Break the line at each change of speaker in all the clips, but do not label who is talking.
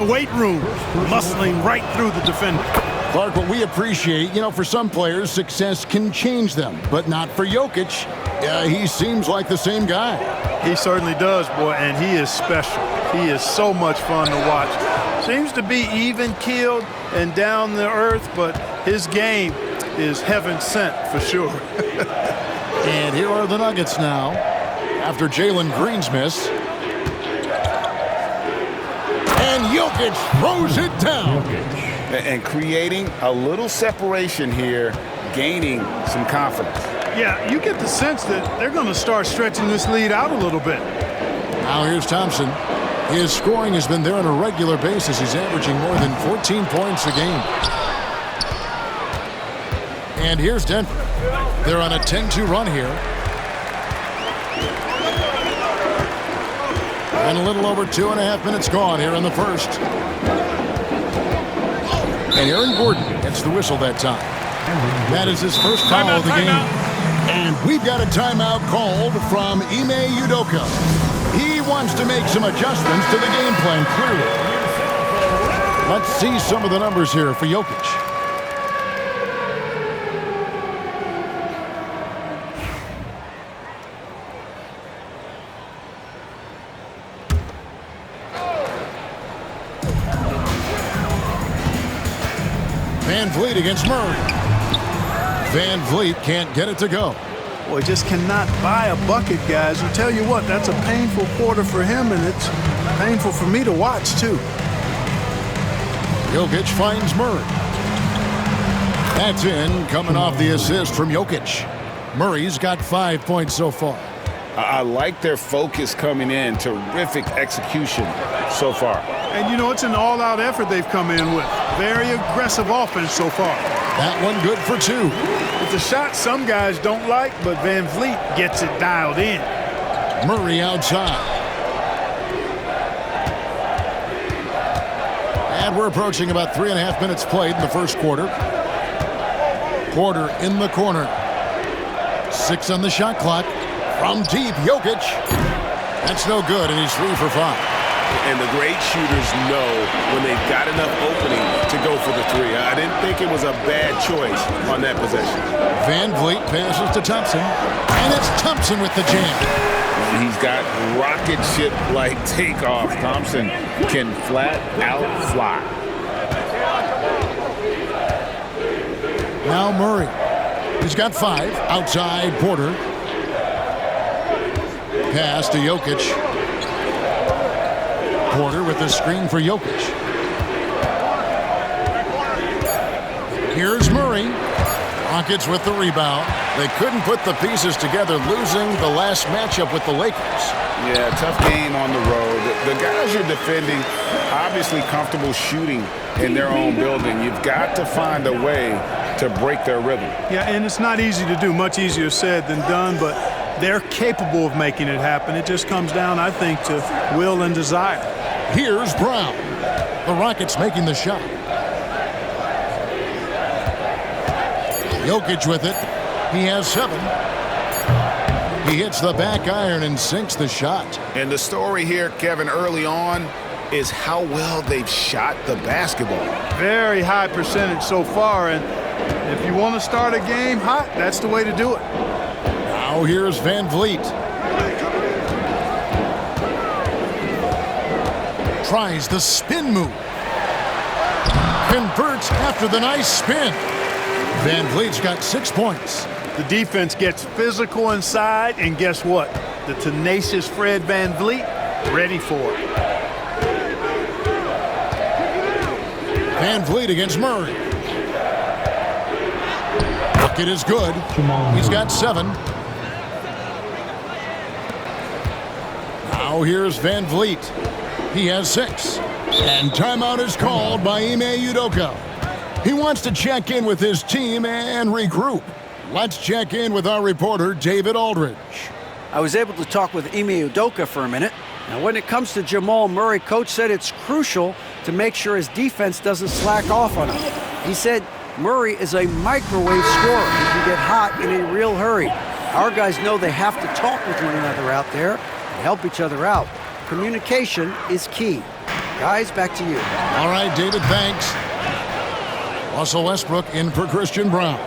Weight room, muscling right through the defender.
Clark, what we appreciate, for some players, success can change them, but not for Jokic. He seems like the same guy.
He certainly does, boy, and he is special. He is so much fun to watch. Seems to be even-keeled and down to earth, but his game is heaven sent for sure.
And here are the Nuggets now, after Jalen Green's miss. And Jokic throws it down.
And creating a little separation here, gaining some confidence.
Yeah, you get the sense that they're going to start stretching this lead out a little bit.
Now here's Thompson. His scoring has been there on a regular basis. He's averaging more than 14 points a game. And here's Denver. They're on a 10-2 run here. And a little over 2.5 minutes gone here in the first. And Aaron Gordon gets the whistle that time. That is his first foul of the game. And we've got a timeout called from Ime Udoka. He wants to make some adjustments to the game plan, clearly. Let's see some of the numbers here for Jokic. Van Vliet against Murray. Van Vliet can't get it to go.
Boy, just cannot buy a bucket, guys. I'll tell you what, that's a painful quarter for him, and it's painful for me to watch, too.
Jokic finds Murray. That's in, coming off the assist from Jokic. Murray's got 5 points so far.
I like their focus coming in. Terrific execution so far.
And, it's an all-out effort they've come in with. Very aggressive offense so far.
That one good for 2.
It's a shot some guys don't like, but Van Vliet gets it dialed in.
Murray outside. And we're approaching about 3.5 minutes played in the first quarter. Porter in the corner. 6 on the shot clock. From deep, Jokic. That's no good, and he's 3 for 5.
And the great shooters know when they've got enough opening to go for the 3. I didn't think it was a bad choice on that possession.
Van Vliet passes to Thompson. And it's Thompson with the jam.
He's got rocket ship-like takeoff. Thompson can flat out fly.
Now Murray. He's got 5. Outside, Porter. Pass to Jokic. Porter with the screen for Jokic. Here's Murray. Rockets with the rebound. They couldn't put the pieces together, losing the last matchup with the Lakers.
Yeah, tough game on the road. The guys you're defending, obviously comfortable shooting in their own building. You've got to find a way to break their rhythm.
Yeah, and it's not easy to do. Much easier said than done, but they're capable of making it happen. It just comes down, I think, to will and desire.
Here's Brown. The Rockets making the shot. Jokic with it. He has 7. He hits the back iron and sinks the shot.
And the story here, Kevin, early on is how well they've shot the basketball.
Very high percentage so far, and if you want to start a game hot, that's the way to do it.
Now here's Van Vliet. Tries the spin move. Converts after the nice spin. Van Vliet's got 6 points.
The defense gets physical inside, and guess what? The tenacious Fred Van Vliet ready for it.
Van Vliet against Murray. Bucket is good. He's got 7. Now here's Van Vliet. He has 6. And timeout is called by Ime Udoka. He wants to check in with his team and regroup. Let's check in with our reporter, David Aldridge.
I was able to talk with Ime Udoka for a minute. Now, when it comes to Jamal Murray, coach said it's crucial to make sure his defense doesn't slack off on him. He said Murray is a microwave scorer. He can get hot in a real hurry. Our guys know they have to talk with one another out there and help each other out. Communication is key. Guys, back to you.
All right, David, thanks. Russell Westbrook in for Christian Brown.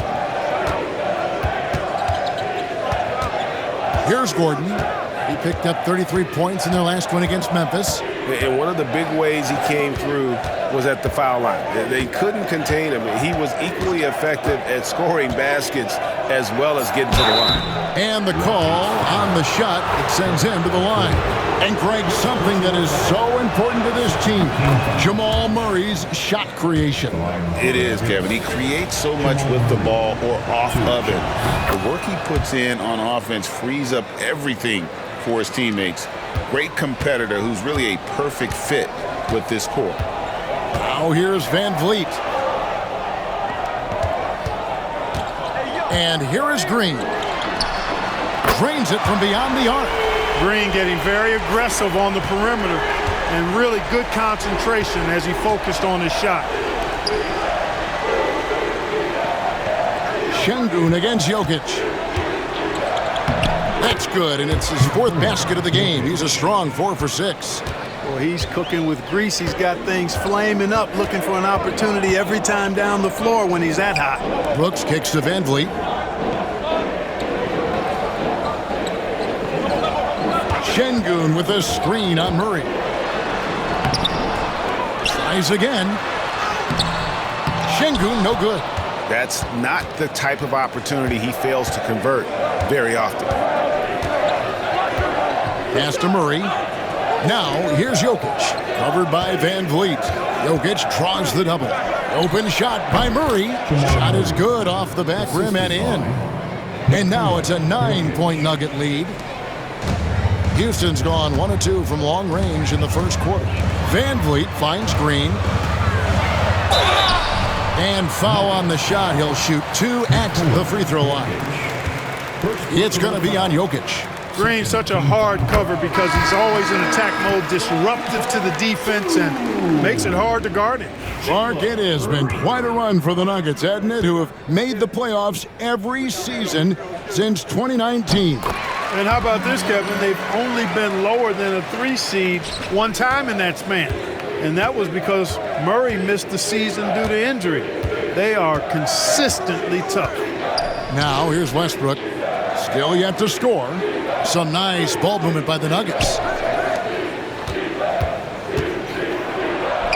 Here's Gordon. He picked up 33 points in their last win against Memphis.
And one of the big ways he came through was at the foul line. They couldn't contain him. He was equally effective at scoring baskets as well as getting to the line.
And the call on the shot that sends him to the line. And Greg, something that is so important to this team, Jamal Murray's shot creation.
It is, Kevin. He creates so much with the ball or off of it. The work he puts in on offense frees up everything for his teammates. Great competitor who's really a perfect fit with this core.
Now here's Van Vliet. And here is Green. Drains it from beyond the arc.
Green getting very aggressive on the perimeter and really good concentration as he focused on his shot.
Şengün against Jokic. That's good, and it's his 4th basket of the game. He's a strong 4 for 6.
Well, he's cooking with grease. He's got things flaming up, looking for an opportunity every time down the floor when he's that hot.
Brooks kicks to Van Vliet. Şengün with a screen on Murray. Tries again. Şengün, no good.
That's not the type of opportunity he fails to convert very often.
Pass to Murray. Now, here's Jokic. Covered by Van Vliet. Jokic draws the double. Open shot by Murray. Shot is good off the back rim and in. And now it's a 9-point Nugget lead. Houston's gone 1 of 2 from long range in the first quarter. Van Vliet finds Green. And foul on the shot. He'll shoot 2 at the free throw line. It's going to be on Jokic.
Green, such a hard cover because he's always in attack mode, disruptive to the defense, and makes it hard to guard him.
Mark, it has been quite a run for the Nuggets, hasn't it, who have made the playoffs every season since 2019.
And how about this, Kevin? They've only been lower than a 3 seed one time in that span. And that was because Murray missed the season due to injury. They are consistently tough.
Now, here's Westbrook. Still yet to score. Some nice ball movement by the Nuggets.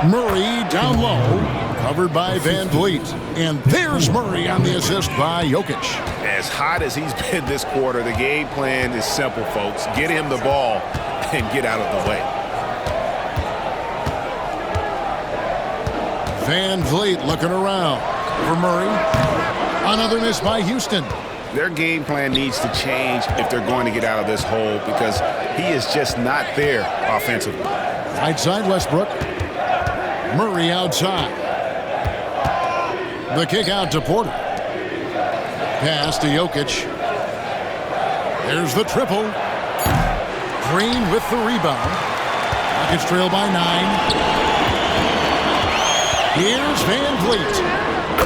Murray down low. Covered by Van Vliet. And there's Murray on the assist by Jokic.
As hot as he's been this quarter, the game plan is simple, folks. Get him the ball and get out of the way.
Van Vliet looking around for Murray. Another miss by Houston.
Their game plan needs to change if they're going to get out of this hole because he is just not there offensively.
Right side Westbrook. Murray outside. The kick out to Porter. Pass to Jokic. There's the triple. Green with the rebound. Nuggets trail by 9. Here's Van Vliet.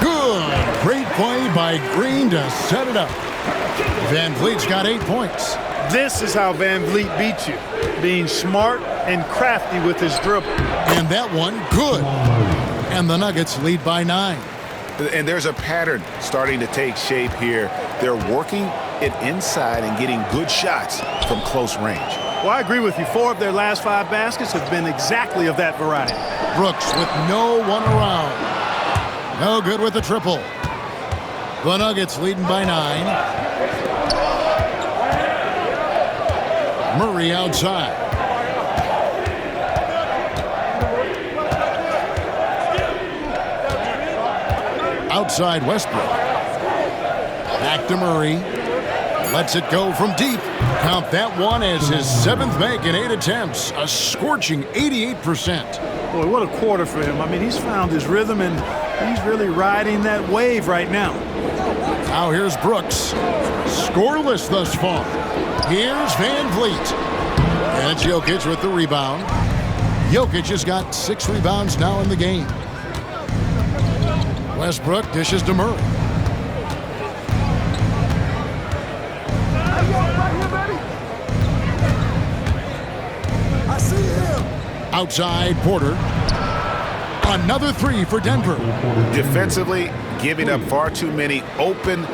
Good. Great play by Green to set it up. Van Vliet's got 8 points.
This is how Van Vliet beats you, being smart and crafty with his dribble.
And that one, good. And the Nuggets lead by 9.
And there's a pattern starting to take shape here. They're working it inside and getting good shots from close range.
Well, I agree with you. 4 of their last 5 baskets have been exactly of that variety.
Brooks with no one around. No good with the triple. The Nuggets leading by 9. Murray outside. Outside Westbrook. Back to Murray. Lets it go from deep. Count that one as his 7th make in 8 attempts. A scorching 88%.
Boy, what a quarter for him. I mean, he's found his rhythm, and he's really riding that wave right now.
Now here's Brooks. Scoreless thus far. Here's Van Vliet. And it's Jokic with the rebound. Jokic has got 6 rebounds now in the game. Westbrook dishes to Murray. Outside, Porter. Another three for Denver.
Defensively, giving up far too many open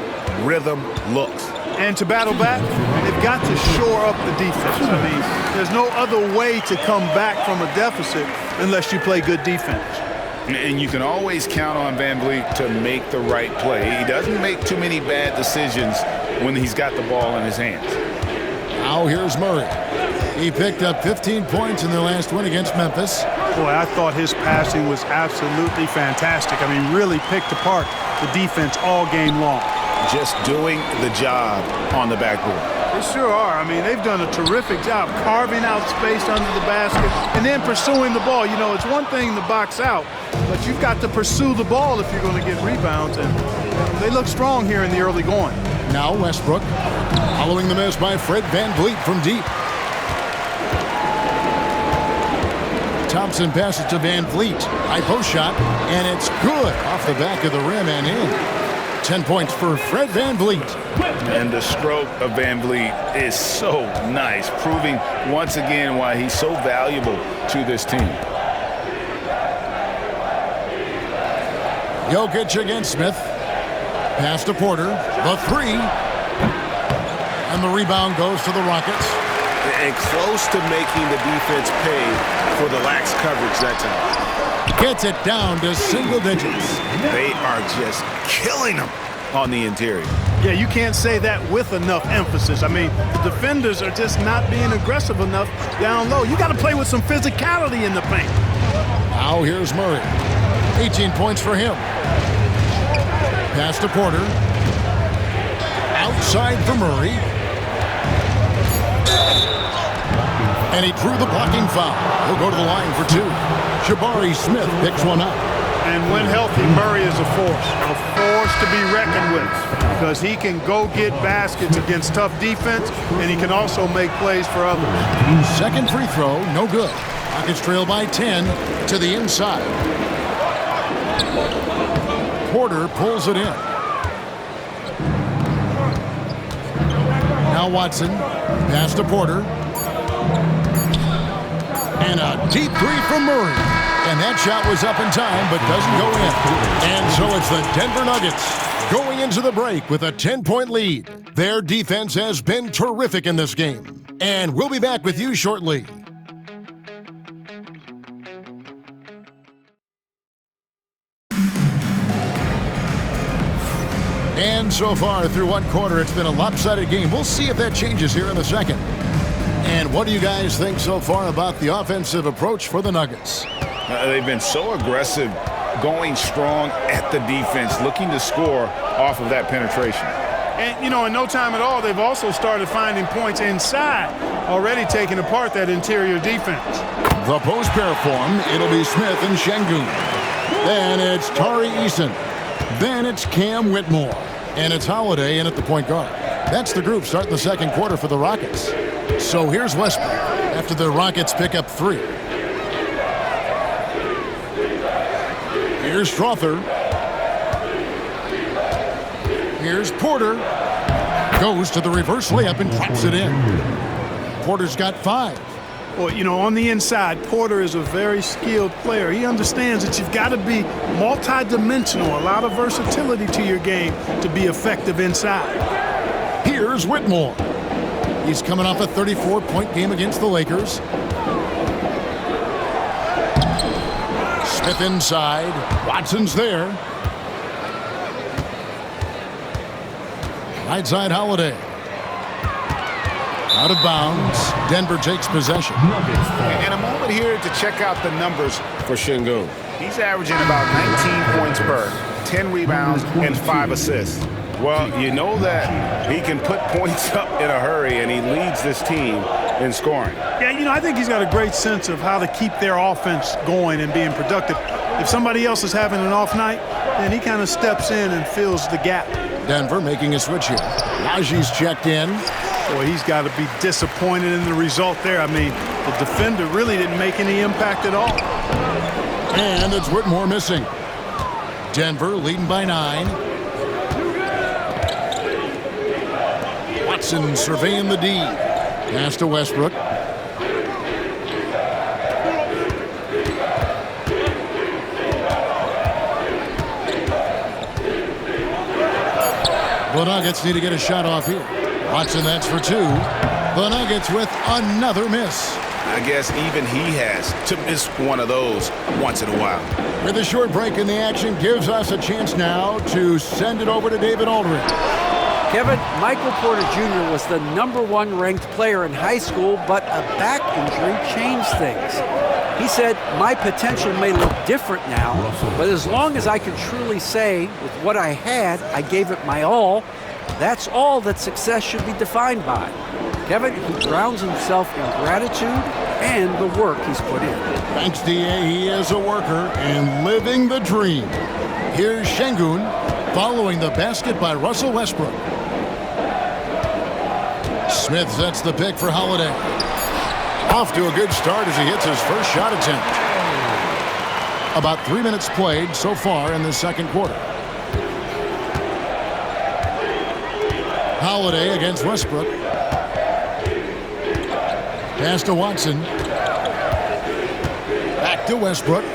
rhythm looks.
And to battle back, they've got to shore up the defense. I mean, there's no other way to come back from a deficit unless you play good defense.
And you can always count on Van Vliet to make the right play. He doesn't make too many bad decisions when he's got the ball in his hands.
Now here's Murray. He picked up 15 points in their last win against Memphis.
Boy, I thought his passing was absolutely fantastic. I mean, really picked apart the defense all game long.
Just doing the job on the backboard.
They sure are. I mean, they've done a terrific job carving out space under the basket and then pursuing the ball. You know, it's one thing to box out, but you've got to pursue the ball if you're going to get rebounds, and they look strong here in the early going.
Now Westbrook, following the miss by Fred VanVleet from deep. Thompson passes to VanVleet. High post shot, and it's good off the back of the rim and in. 10 points for Fred VanVleet.
And the stroke of Van Vliet is so nice, proving once again why he's so valuable to this team.
Jokic against Smith. Pass to Porter. The three. And the rebound goes to the Rockets.
And close to making the defense pay for the lax coverage that time.
Gets it down to single digits.
They are just killing them on the interior.
Yeah, you can't say that with enough emphasis. I mean, the defenders are just not being aggressive enough down low. You got to play with some physicality in the paint.
Now here's Murray. 18 points for him. Pass to Porter. Outside for Murray. And he drew the blocking foul. He'll go to the line for two. Jabari Smith picks one up.
And when healthy, Murray is a force to be reckoned with, because he can go get baskets against tough defense, and he can also make plays for others.
Second free throw, no good. Rockets trail by 10 to the inside. Porter pulls it in. Now Watson, pass to Porter. And a deep three from Murray. And that shot was up in time, but doesn't go in. And so it's the Denver Nuggets going into the break with a 10-point lead. Their defense has been terrific in this game. And we'll be back with you shortly. And so far through one quarter, it's been a lopsided game. We'll see if that changes here in the second. And what do you guys think so far about the offensive approach for the Nuggets?
They've been so aggressive, going strong at the defense, looking to score off of that penetration.
And, you know, in no time at all, they've also started finding points inside, already taking apart that interior defense.
The post pair form, it'll be Smith and Şengün. Then it's Tari Eason. Then it's Cam Whitmore. And it's Holiday in at the point guard. That's the group starting the second quarter for the Rockets. So here's Westbrook after the Rockets pick up three. Here's Strother. Here's Porter. Goes to the reverse layup and drops it in. Porter's got 5.
Well, you know, on the inside, Porter is a very skilled player. He understands that you've got to be multi-dimensional, a lot of versatility to your game to be effective inside.
Here's Whitmore. He's coming off a 34-point game against the Lakers. Smith inside. Watson's there. Right side Holiday. Out of bounds. Denver takes possession.
And a moment here to check out the numbers for Şengün. He's averaging about 19 points per, 10 rebounds, and 5 assists. Well, you know that he can put points up in a hurry, and he leads this team in scoring.
Yeah, you know, I think he's got a great sense of how to keep their offense going and being productive. If somebody else is having an off night, then he kind of steps in and fills the gap.
Denver making a switch here. Najee's checked in.
Boy, he's got to be disappointed in the result there. I mean, the defender really didn't make any impact at all.
And it's Whitmore missing. Denver leading by 9. Watson surveying the D. Pass to Westbrook. The Nuggets need to get a shot off here. Watson, that's for two. The Nuggets with another miss.
I guess even he has to miss one of those once in a while.
With a short break in the action, gives us a chance now to send it over to David Aldridge.
Kevin, Michael Porter Jr. was the #1 ranked player in high school, but a back injury changed things. He said, my potential may look different now, but as long as I can truly say with what I had, I gave it my all, that's all that success should be defined by. Kevin, he grounds himself in gratitude and the work he's put in.
Thanks, D.A. He is a worker and living the dream. Here's Şengün following the basket by Russell Westbrook. Smith sets the pick for Holiday. Off to a good start as he hits his first shot attempt. About 3 minutes played so far in the second quarter. Holiday against Westbrook. Pass to Watson. Back to Westbrook.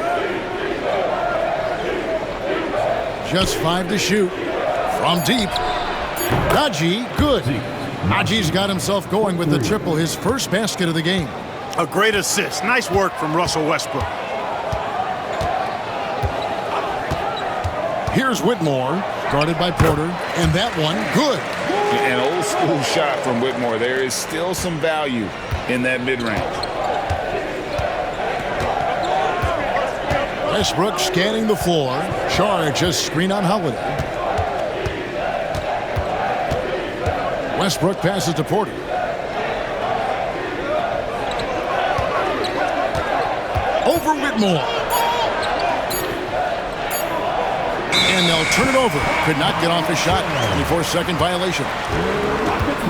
Just 5 to shoot. From deep. Najee, good. Najee's got himself going with the triple, his first basket of the game.
A great assist. Nice work from Russell Westbrook.
Here's Whitmore, guarded by Porter, and that one, good.
An old school shot from Whitmore. There is still some value in that mid-range.
Westbrook scanning the floor. Charge a screen on Holiday. Westbrook passes to Porter. Over Whitmore. And they'll turn it over. Could not get off his shot. 24-second violation.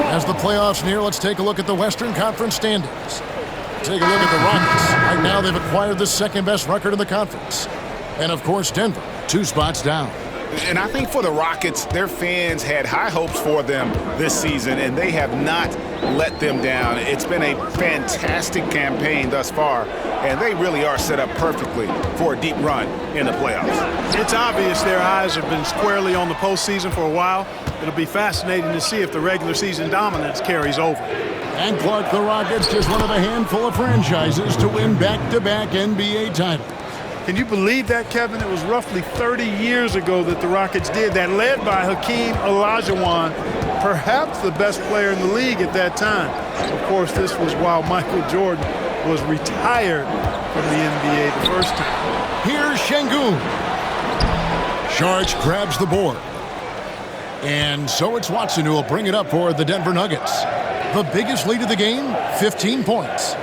As the playoffs near, let's take a look at the Western Conference standings. Take a look at the Rockets. Right now, they've acquired the second-best record in the conference. And, of course, Denver, 2 spots down.
And I think for the Rockets, their fans had high hopes for them this season, and they have not let them down. It's been a fantastic campaign thus far, and they really are set up perfectly for a deep run in the playoffs.
It's obvious their eyes have been squarely on the postseason for a while. It'll be fascinating to see if the regular season dominance carries over.
And Clark, the Rockets, just one of a handful of franchises to win back-to-back NBA titles.
Can you believe that, Kevin? It was roughly 30 years ago that the Rockets did that, led by Hakeem Olajuwon, perhaps the best player in the league at that time. Of course, this was while Michael Jordan was retired from the NBA the first time.
Here's Şengün. Saric grabs the board. And so it's Watson who will bring it up for the Denver Nuggets. The biggest lead of the game, 15 points.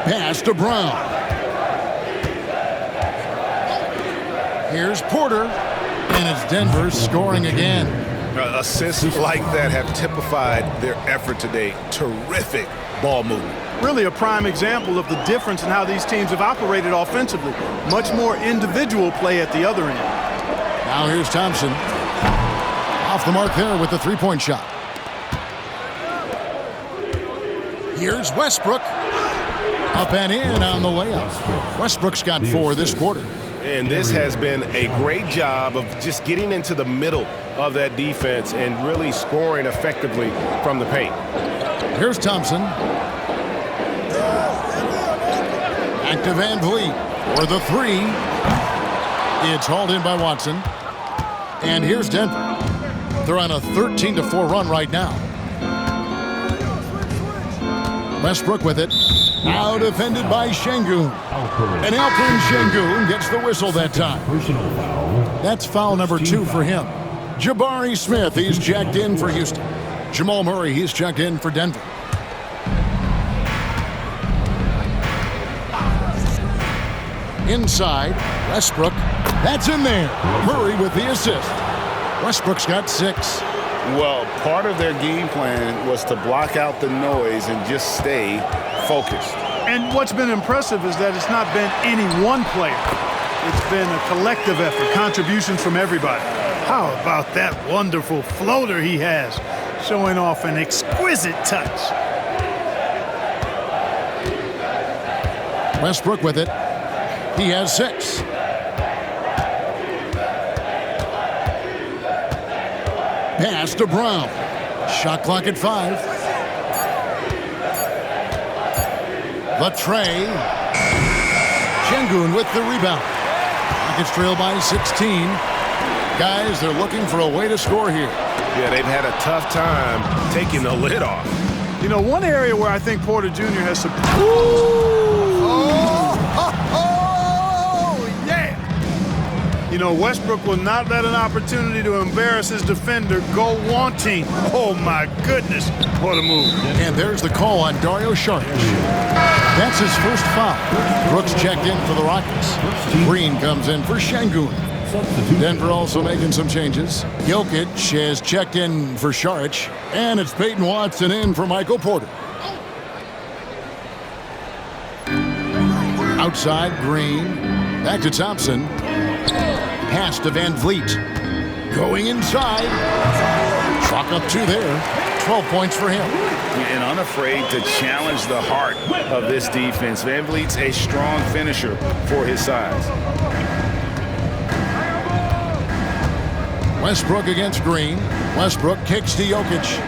Pass to Brown. Here's Porter, and it's Denver scoring again.
Assists like that have typified their effort today. Terrific ball movement.
Really a prime example of the difference in how these teams have operated offensively. Much more individual play at the other end.
Now here's Thompson. Off the mark there with the three-point shot. Here's Westbrook. Up and in on the layup. Westbrook's got 4 this quarter.
And this has been a great job of just getting into the middle of that defense and really scoring effectively from the paint.
Here's Thompson. Back to Van Vliet for the 3. It's hauled in by Watson. And here's Denver. They're on a 13-4 run right now. Westbrook with it. Now defended by Şengün. And Alperen Şengün gets the whistle that time. That's foul number 2 for him. Jabari Smith, he's checked in for Houston. Jamal Murray, he's checked in for Denver. Inside, Westbrook. That's in there. Murray with the assist. Westbrook's got 6.
Well, part of their game plan was to block out the noise and just stay focused.
And what's been impressive is that it's not been any one player. It's been a collective effort, contributions from everybody. How about that wonderful floater he has, showing off an exquisite touch.
Westbrook with it. He has 6. Pass to Brown. Shot clock at 5. Latre. Şengün with the rebound. Rockets trail by 16. Guys, they're looking for a way to score here.
Yeah, they've had a tough time taking the lid off.
You know, one area where I think Porter Jr. has some... You know, Westbrook will not let an opportunity to embarrass his defender go wanting. Oh, my goodness. What a move.
And there's the call on Dario Saric. That's his first foul. Brooks checked in for the Rockets. Green comes in for Şengün. Denver also making some changes. Jokic has checked in for Saric. And it's Peyton Watson in for Michael Porter. Outside, Green. Back to Thompson. Pass to Van Vliet. Going inside. Chalk up 2 there. 12 points for him.
And unafraid to challenge the heart of this defense. Van Vliet's a strong finisher for his size.
Westbrook against Green. Westbrook kicks to Jokic.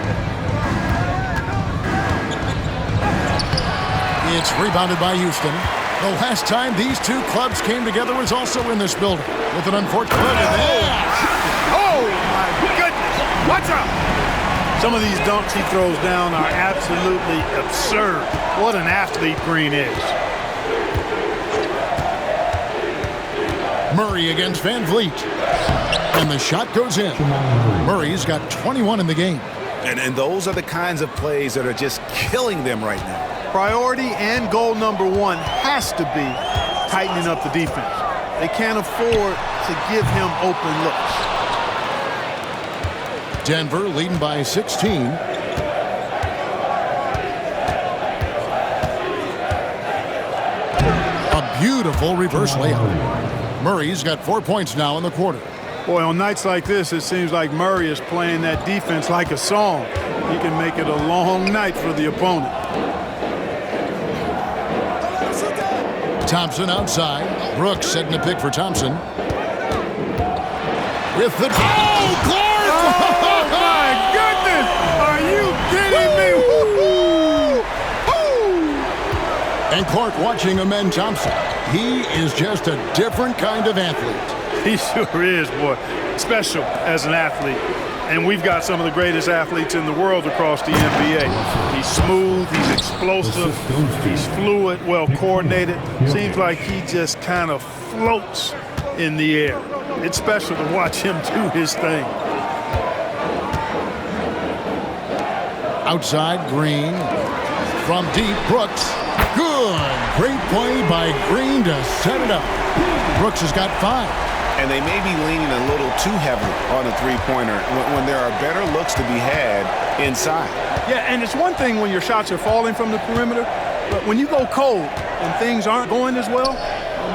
It's rebounded by Houston. The last time these two clubs came together was also in this building with an unfortunate...
Oh, my goodness. Watch out. Some of these dunks he throws down are absolutely absurd. What an athlete Green is.
Murray against Van Vliet. And the shot goes in. Murray's got 21 in the game.
And those are the kinds of plays that are just killing them right now.
Priority and goal number 1 has to be tightening up the defense. They can't afford to give him open looks.
Denver leading by 16. A beautiful reverse layup. Murray's got 4 points now in the quarter.
Boy, on nights like this, it seems like Murray is playing that defense like a song. He can make it a long night for the opponent.
Thompson outside. Brooks setting the pick for Thompson. With the... Oh, Clark!
Oh, my goodness! Are you kidding me? Woo-hoo!
And Clark watching amend Thompson. He is just a different kind of athlete.
He sure is, boy. Special as an athlete. And we've got some of the greatest athletes in the world across the NBA. He's smooth, he's explosive, he's fluid, well coordinated. Seems like he just kind of floats in the air. It's special to watch him do his thing.
Outside, Green. From deep, Brooks. Good. Great play by Green to set it up. Brooks has got 5.
And they may be leaning a little too heavily on a three-pointer when there are better looks to be had inside.
Yeah, and it's one thing when your shots are falling from the perimeter, but when you go cold and things aren't going as well,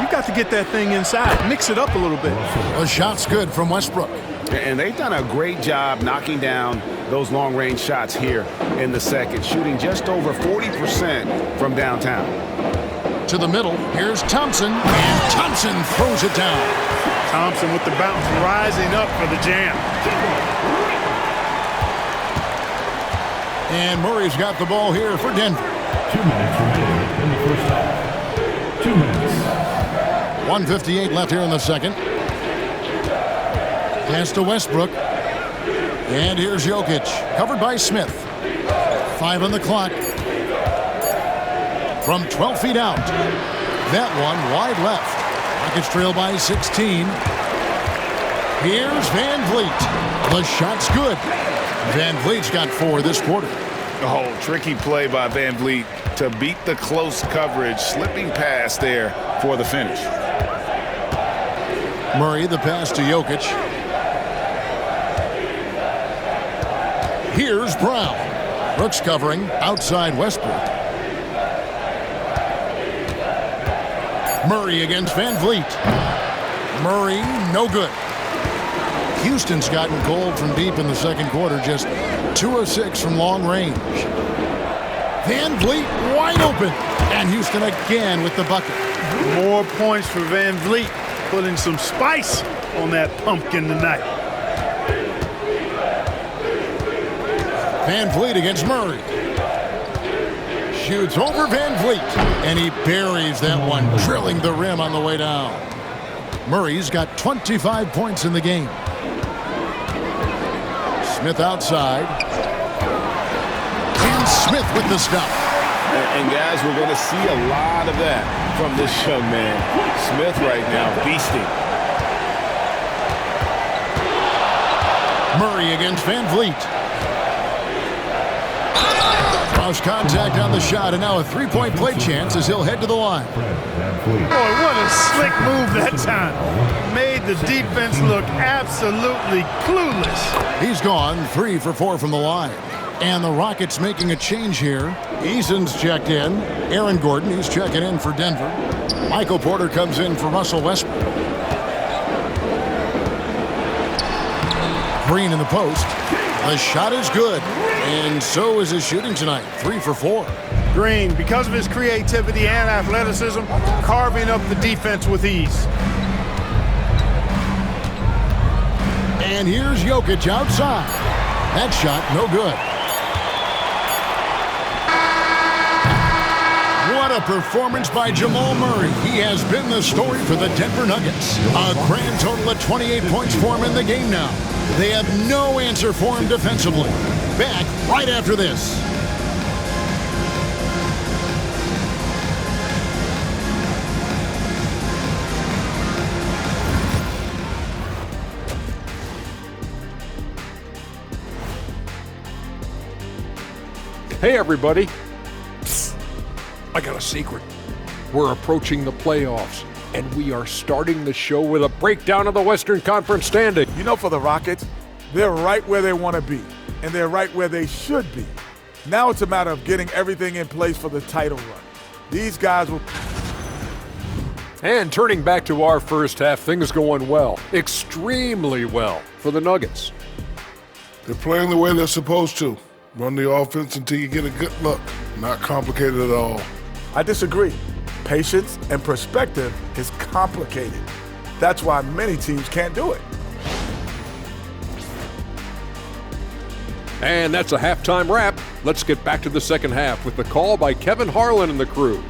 you got to get that thing inside, mix it up a little bit.
The shot's good from Westbrook.
And they've done a great job knocking down those long-range shots here in the second, shooting just over 40% from downtown.
To the middle, here's Thompson, and Thompson throws it down.
Thompson with the bounce, rising up for the jam.
And Murray's got the ball here for Denver.
2 minutes remaining in the first half. 2 minutes.
1:58 left here in the second. Pass to Westbrook. And here's Jokic, covered by Smith. 5 on the clock. From 12 feet out. That one wide left. Rockets trail by 16. Here's Van Vliet. The shot's good. Van Vliet's got 4 this quarter.
Oh, tricky play by Van Vliet to beat the close coverage, slipping past there for the finish.
Murray, the pass to Jokic. Here's Brown. Brooks covering outside Westbrook. Murray against Van Vliet. Murray, no good. Houston's gotten cold from deep in the second quarter, just 2 of 6 from long range. Van Vliet wide open, and Houston again with the bucket.
More points for Van Vliet, putting some spice on that pumpkin tonight.
Van Vliet against Murray. Shoots over Van Vliet, and he buries that one, drilling the rim on the way down. Murray's got 25 points in the game. Smith outside. And Smith with the stop.
And guys, we're going to see a lot of that from this young man. Smith right now, beasting.
Murray against Van Vliet. Cross contact on the shot, and now a three-point play chance as he'll head to the line.
Boy, what a slick move that time. Made the defense look absolutely clueless.
He's gone 3 for 4 from the line. And the Rockets making a change here. Eason's checked in. Aaron Gordon, he's checking in for Denver. Michael Porter comes in for Russell Westbrook. Green in the post. The shot is good. And so is his shooting tonight. 3 for 4.
Green, because of his creativity and athleticism, carving up the defense with ease.
And here's Jokic outside. That shot, no good. What a performance by Jamal Murray. He has been the story for the Denver Nuggets. A grand total of 28 points for him in the game now. They have no answer for him defensively. Back right after this.
Hey, everybody. Psst. I got a secret. We're approaching the playoffs, and we are starting the show with a breakdown of the Western Conference standing.
You know, for the Rockets, they're right where they want to be, and they're right where they should be. Now it's a matter of getting everything in place for the title run. These guys will...
And turning back to our first half, things going well, extremely well for the Nuggets.
They're playing the way they're supposed to. Run the offense until you get a good look. Not complicated at all.
I disagree. Patience and perspective is complicated. That's why many teams can't do it.
And that's a halftime wrap. Let's get back to the second half with the call by Kevin Harlan and the crew.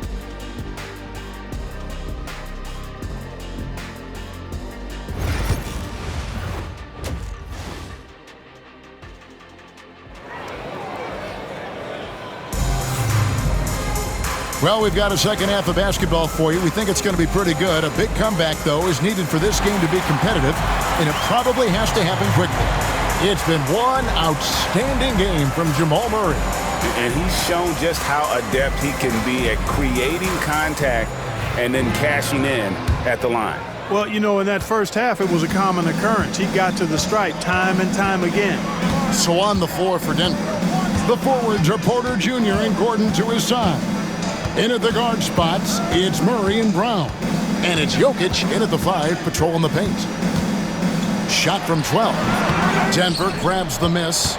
Well, we've got a second half of basketball for you. We think it's going to be pretty good. A big comeback, though, is needed for this game to be competitive, and it probably has to happen quickly. It's been one outstanding game from Jamal Murray.
And he's shown just how adept he can be at creating contact and then cashing in at the line.
Well, you know, in that first half, it was a common occurrence. He got to the stripe time and time again.
So on the floor for Denver, the forwards are Porter Jr. and Gordon to his side. In at the guard spots, it's Murray and Brown. And it's Jokic in at the 5, patrolling the paint. Shot from 12. Denver grabs the miss.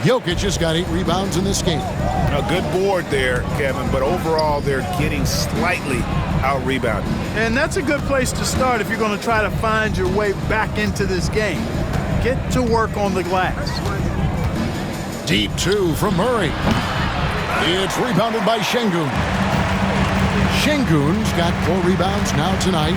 Jokic has got 8 rebounds in this game.
A good board there, Kevin, but overall they're getting slightly out-rebounded.
And that's a good place to start if you're going to try to find your way back into this game. Get to work on the glass.
Deep 2 from Murray. It's rebounded by Şengün. Şengün's got 4 rebounds now tonight.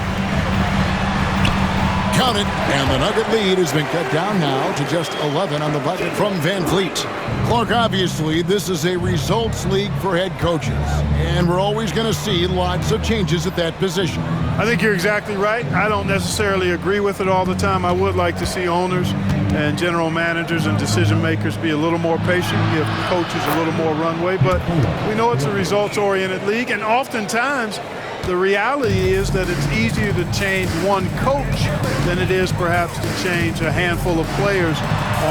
Count it, and the Nugget lead has been cut down now to just 11 on the bucket from Van Vliet. Clark, obviously, this is a results league for head coaches, and we're always going to see lots of changes at that position.
I think you're exactly right. I don't necessarily agree with it all the time. I would like to see owners and general managers and decision makers be a little more patient, give coaches a little more runway, but we know it's a results-oriented league, and oftentimes the reality is that it's easier to change one coach than it is perhaps to change a handful of players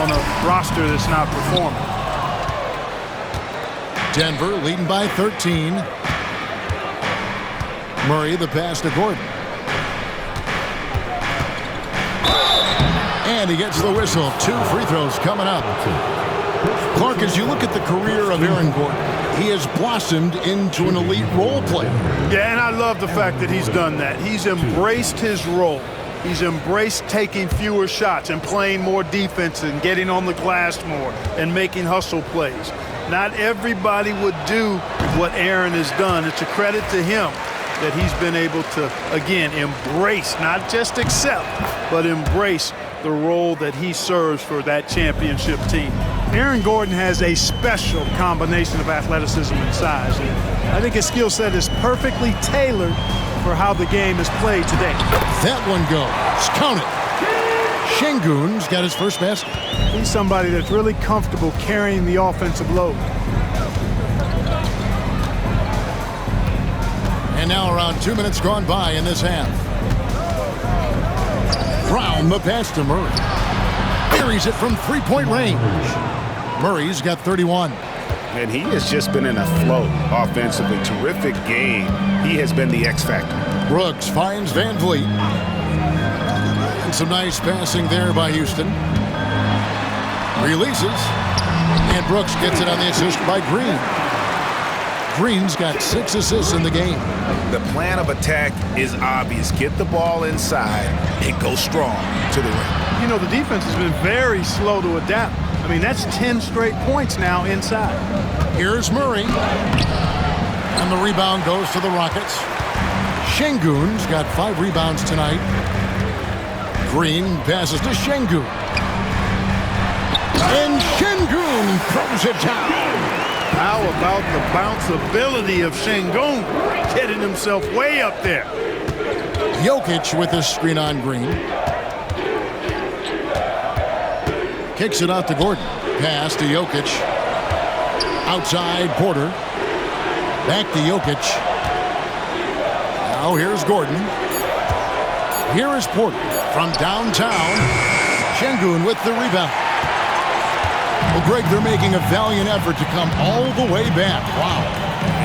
on a roster that's not performing.
Denver leading by 13. Murray the pass to Gordon. And he gets the whistle. 2 free throws coming up. Clark, as you look at the career of Aaron Gordon, he has blossomed into an elite role player.
Yeah, and I love the fact that he's done that. He's embraced his role. He's embraced taking fewer shots and playing more defense and getting on the glass more and making hustle plays. Not everybody would do what Aaron has done. It's a credit to him that he's been able to, again, embrace, not just accept, but embrace the role that he serves for that championship team. Aaron Gordon has a special combination of athleticism and size. And I think his skill set is perfectly tailored for how the game is played today.
That one goes. Count it. Şengün's got his first basket.
He's somebody that's really comfortable carrying the offensive load.
And now around 2 minutes gone by in this half. Brown the pass to Murray. Buries it from three-point range. Murray's got 31.
And he has just been in a flow offensively. Terrific game. He has been the X factor.
Brooks finds Van Vliet. And some nice passing there by Houston. Releases. And Brooks gets it on the assist by Green. Green's got 6 assists in the game.
The plan of attack is obvious. Get the ball inside and go strong to the rim.
You know, the defense has been very slow to adapt. I mean, that's 10 straight points now inside.
Here's Murray. And the rebound goes to the Rockets. Şengün's got 5 rebounds tonight. Green passes to Şengün. And Şengün throws it down.
How about the bounceability of Şengün getting himself way up there?
Jokic with the screen on Green. Kicks it out to Gordon. Pass to Jokic. Outside Porter. Back to Jokic. Now here's Gordon. Here is Porter from downtown. Şengün with the rebound. Well, Greg, they're making a valiant effort to come all the way back. Wow.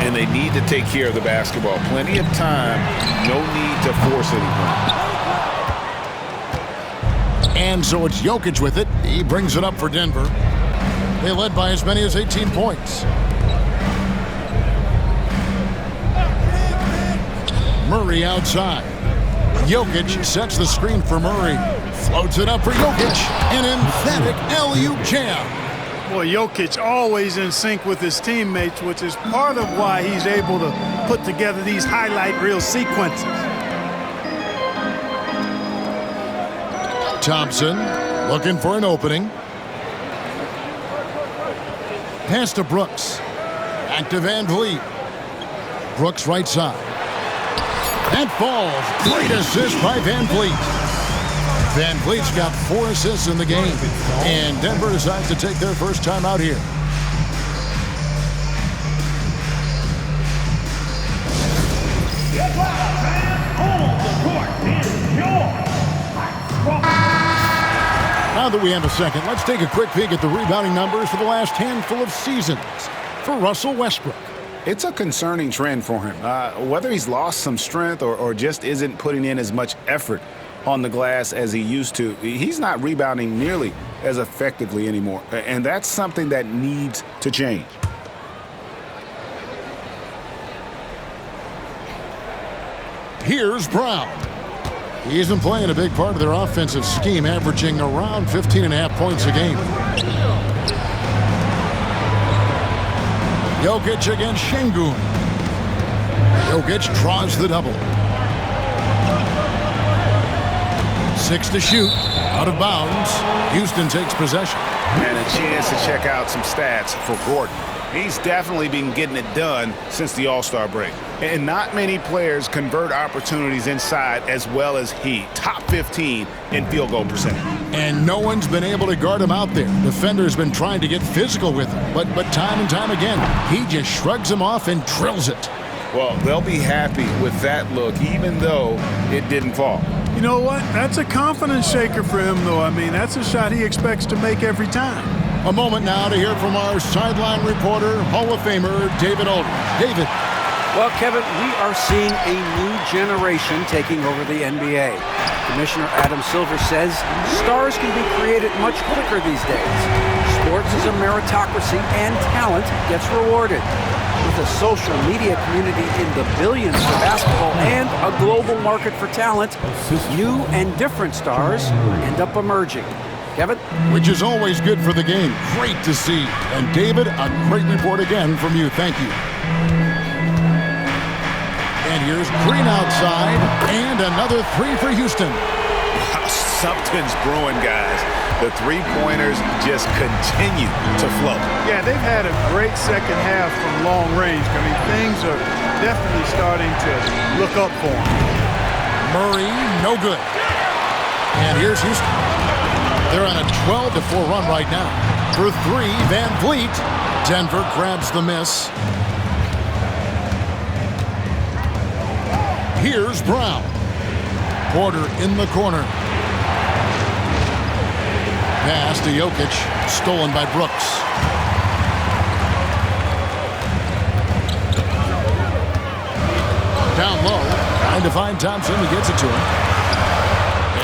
And they need to take care of the basketball. Plenty of time. No need to force anything.
And so it's Jokic with it. He brings it up for Denver. They led by as many as 18 points. Murray outside. Jokic sets the screen for Murray. Floats it up for Jokic. An emphatic alley-oop jam.
Boy, Jokic always in sync with his teammates, which is part of why he's able to put together these highlight reel sequences.
Thompson looking for an opening. Pass to Brooks. Back to Van Vliet. Brooks right side. That falls. Great assist by Van Vliet. Van Vliet's got 4 assists in the game. And Denver decides to take their first time out here. Now that we have a second, let's take a quick peek at the rebounding numbers for the last handful of seasons for Russell Westbrook.
It's a concerning trend for him. Whether he's lost some strength or just isn't putting in as much effort on the glass as he used to, he's not rebounding nearly as effectively anymore. And that's something that needs to change.
Here's Brown. He's been playing a big part of their offensive scheme, averaging around 15.5 points a game. Jokic against Şengün. Jokic draws the double. 6 to shoot. Out of bounds. Houston takes possession.
And a chance to check out some stats for Gordon. He's definitely been getting it done since the All-Star break. And not many players convert opportunities inside as well as he. Top 15 in field goal percentage.
And no one's been able to guard him out there. Defender's been trying to get physical with him. But time and time again, he just shrugs him off and drills it.
Well, they'll be happy with that look, even though it didn't fall.
You know what? That's a confidence shaker for him, though. I mean, that's a shot he expects to make every time.
A moment now to hear from our sideline reporter, Hall of Famer David Aldridge. David.
Well, Kevin, we are seeing a new generation taking over the NBA. Commissioner Adam Silver says stars can be created much quicker these days. Sports is a meritocracy and talent gets rewarded. With a social media community in the billions for basketball and a global market for talent, new and different stars end up emerging. Kevin?
Which is always good for the game. Great to see. And David, a great report again from you. Thank you. And here's Green outside, and another three for Houston.
Something's brewing, guys. The three-pointers just continue to flow.
Yeah, they've had a great second half from long range. I mean, things are definitely starting to look up for them.
Murray, no good. And here's Houston. They're on a 12-4 run right now. For three, Van Vliet. Denver grabs the miss. Here's Brown. Porter in the corner. Pass to Jokic, stolen by Brooks. Down low, trying to find Thompson. He gets it to him.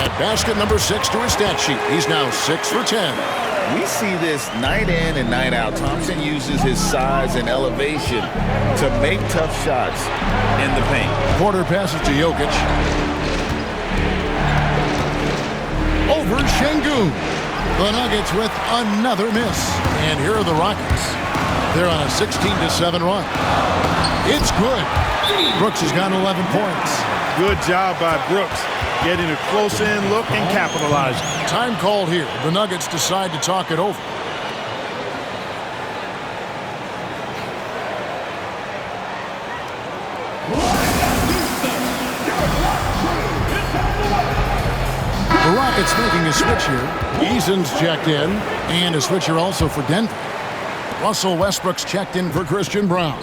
And basket number 6 to his stat sheet. He's now 6 for 10.
We see this night in and night out. Thompson uses his size and elevation to make tough shots in the paint.
Porter passes to Jokic. Over Şengün. The Nuggets with another miss. And here are the Rockets. They're on a 16-7 run. It's good. Brooks has got 11 points.
Good job by Brooks, getting a close-in look and capitalizing.
Time called here. The Nuggets decide to talk it over. The Rockets making a switch here. Eason's checked in, and a switch here also for Denver. Russell Westbrook's checked in for Christian Brown.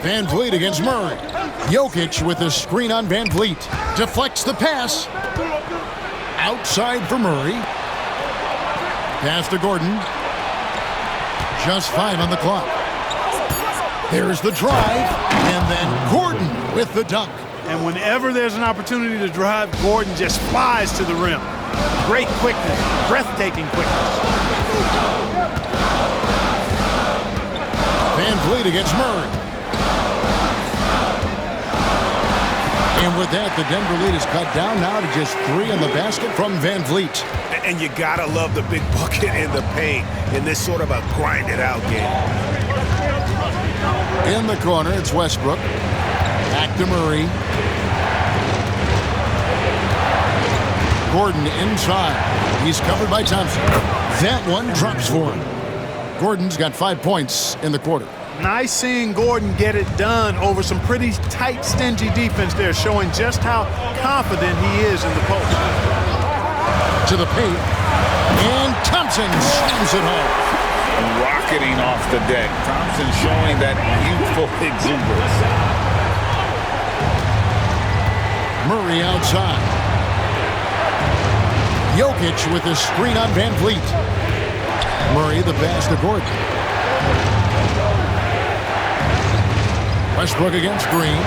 Van Vliet against Murray. Jokic with a screen on Van Vliet. Deflects the pass. Outside for Murray. Pass to Gordon. Just 5 on the clock. There's the drive, and then Gordon with the dunk.
And whenever there's an opportunity to drive, Gordon just flies to the rim. Great quickness, breathtaking quickness.
Van Vliet against Murray. And with that, the Denver lead is cut down now to just 3 in the basket from Van Vliet.
And you gotta love the big bucket in the paint in this sort of a grinded-out game.
In the corner, it's Westbrook. Back to Murray. Gordon inside. He's covered by Thompson. That one drops for him. Gordon's got 5 points in the quarter.
Nice seeing Gordon get it done over some pretty tight, stingy defense there, showing just how confident he is in the post.
To the paint. And Thompson slams it home.
Rocketing off the deck. Thompson showing that youthful exuberance.
Murray outside. Jokic with a screen on Van Vliet. Murray the pass to Gordon. Westbrook against Green.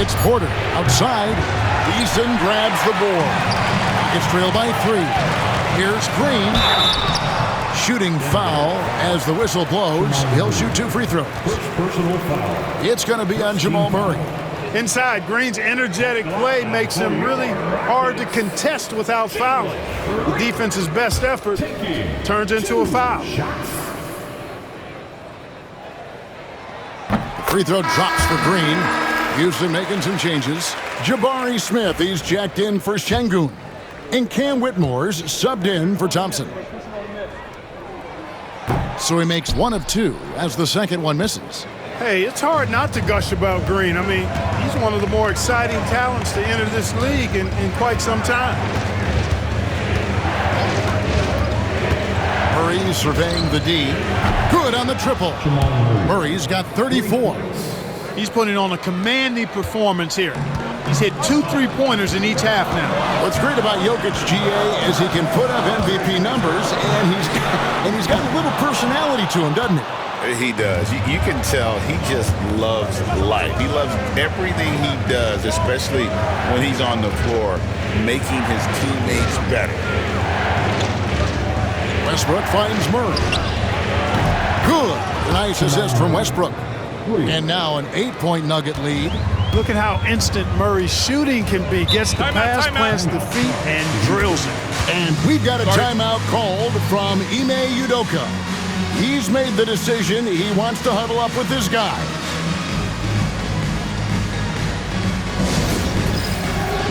It's Porter outside. Easton grabs the board. It's trailed by 3. Here's Green. Shooting foul as the whistle blows. He'll shoot 2 free throws.
First personal foul.
It's going to be on Jamal Murray.
Inside, Green's energetic play makes him really hard to contest without fouling. The defense's best effort turns into a foul.
The free throw drops for Green. Houston making some changes. Jabari Smith, he's jacked in for Şengün. And Cam Whitmore's subbed in for Thompson. So he makes 1 of 2 as the second one misses.
Hey, it's hard not to gush about Green. I mean, he's one of the more exciting talents to enter this league in quite some time.
Murray surveying the D. Good on the triple. Murray's got 34.
He's putting on a commanding performance here. He's hit 2 3-pointers in each half now.
What's great about Jokic, GA, is he can put up MVP numbers, and he's got a little personality to him, doesn't he?
He does. You can tell he just loves life. He loves everything he does, especially when he's on the floor, making his teammates better.
Westbrook finds Murray. Good. A nice assist from Westbrook. And now an 8-point Nugget lead.
Look at how instant Murray's shooting can be. Gets the pass, plants the feet, and drills it.
And we've got a timeout called from Ime Udoka. He's made the decision he wants to huddle up with his guy.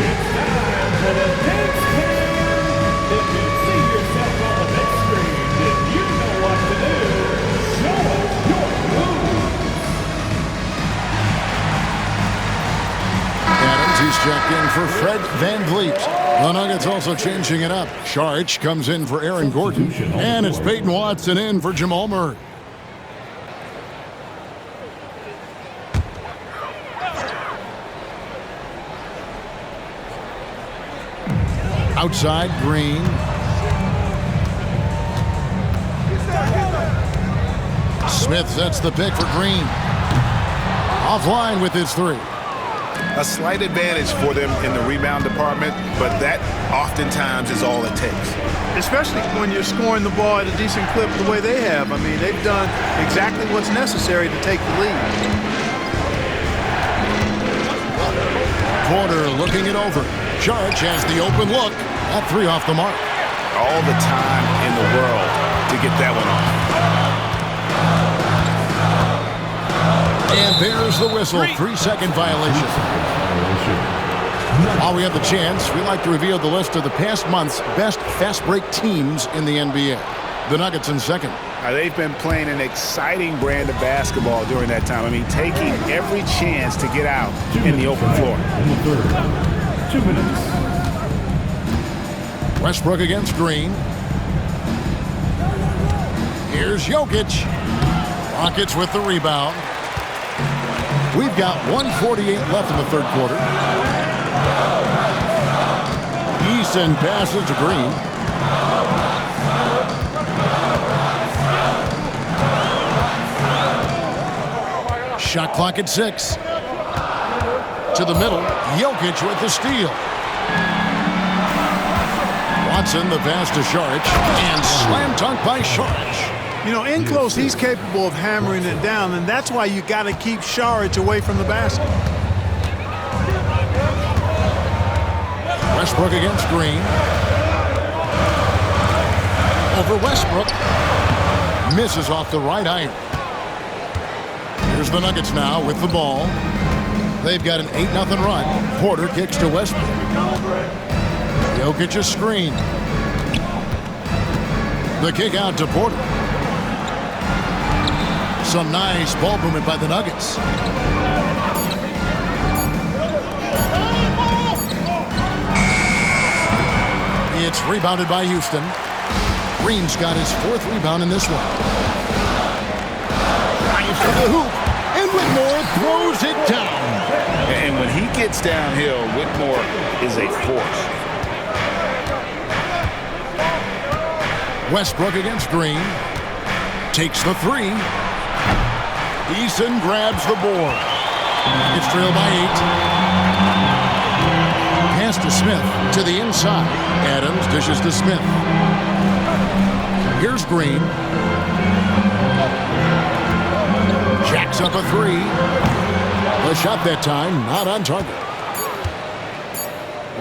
It's time for the next game. If you see yourself on the big screen, then you know what to do. Show us your moves.
Adams, he's checked in for Fred VanVleet. The Nuggets also changing it up. Saric comes in for Aaron Gordon. And it's Peyton Watson in for Jamal Murray. Outside, Green. Smith sets the pick for Green. Offline with his three.
A slight advantage for them in the rebound department, but that oftentimes is all it takes.
Especially when you're scoring the ball at a decent clip the way they have. I mean, they've done exactly what's necessary to take the lead.
Porter looking it over. Saric has the open look. That three off the mark.
All the time in the world to get that one off.
And there's the whistle. 3-second violation. While we have the chance, we like to reveal the list of the past month's best fast break teams in the NBA. The Nuggets in second.
They've been playing an exciting brand of basketball during that time. I mean, taking every chance to get out in the open floor.
In the third. 2 minutes.
Westbrook against Green. Here's Jokic. Rockets with the rebound. We've got 1:48 left in the third quarter. Eason passes to Green. Shot clock at 6. To the middle. Jokic with the steal. Watson, the pass to Saric, and slam dunk by Saric.
You know, in close, he's capable of hammering it down, and that's why you got to keep Saric away from the basket.
Westbrook against Green. Over Westbrook. Misses off the right iron. Here's the Nuggets now with the ball. They've got an 8-0 run. Porter kicks to Westbrook. Jokic a screen. The kick out to Porter. Some nice ball movement by the Nuggets. It's rebounded by Houston. Green's got his 4th rebound in this one. Drives to the hoop, and Whitmore throws it down.
And when he gets downhill, Whitmore is a force.
Westbrook against Green. Takes the three. Eason grabs the board. It's trailed by 8. Pass to Smith to the inside. Adams dishes to Smith. Here's Green. Jacks up a three. The shot that time not on target.